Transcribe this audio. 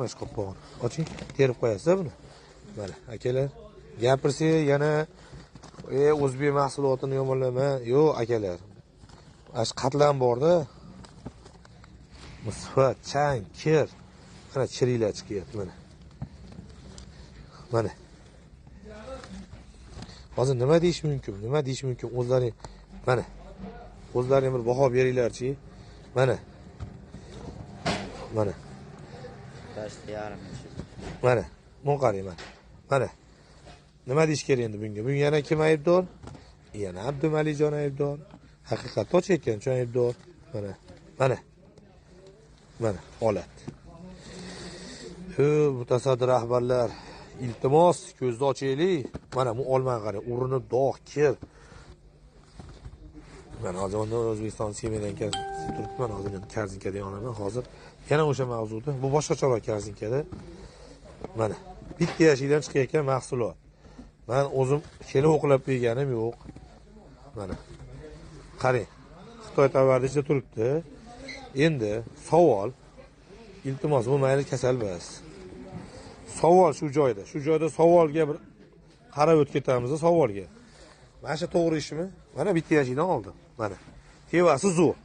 Qo'yish qopqog'ini oching, terib qo'yasiz buni. Mana akalar, gapirsangiz yana o'zbek mahsulotini yomonlama. Yo'q akalar. Ash qatlam borda. Musfat, chang, kir. Mana chiriklar chiqyapti mana. Mana. Hozir nima deyish mumkin? Nima deyish mumkin? O'zlaring mana. O'zlaring bir baho beringlar-chi. Mana. Mana. Mana, bunu qarang mana. Mana. Nima deyish kerak endi bunga? Bunga yana kim aybdor? Yana Abdumalijon aybdor. Haqiqatni ochayotgan uchun aybdor. Mana. Mana. Mana holat. Mutasaddi rahbarlar, iltimos ko'zni ochaylik. Mana bu olmani qarang, urinib dog', kir. Mana hozir O'zbekiston semedan turibman, hozir karzinkada yonaman. Hozir yana o'sha mavzuda. Bu boshqacharoq karzinkada. Mana bitta yashikdan chiqayotgan mahsulot. Men o'zim kelib o'qilib berganim yo'q. Mana. Qarang. Xitoy tovarida ichida turibdi. Endi savol, iltimos, bu mayli kasal emas. Savol shu joyda. Shu joyda savolga bir qarab o'tib ketamiz savolga. Mana shu to'g'ri ishmi? Mana bitta yashikdan oldim. Mana. Tevasi zo'r.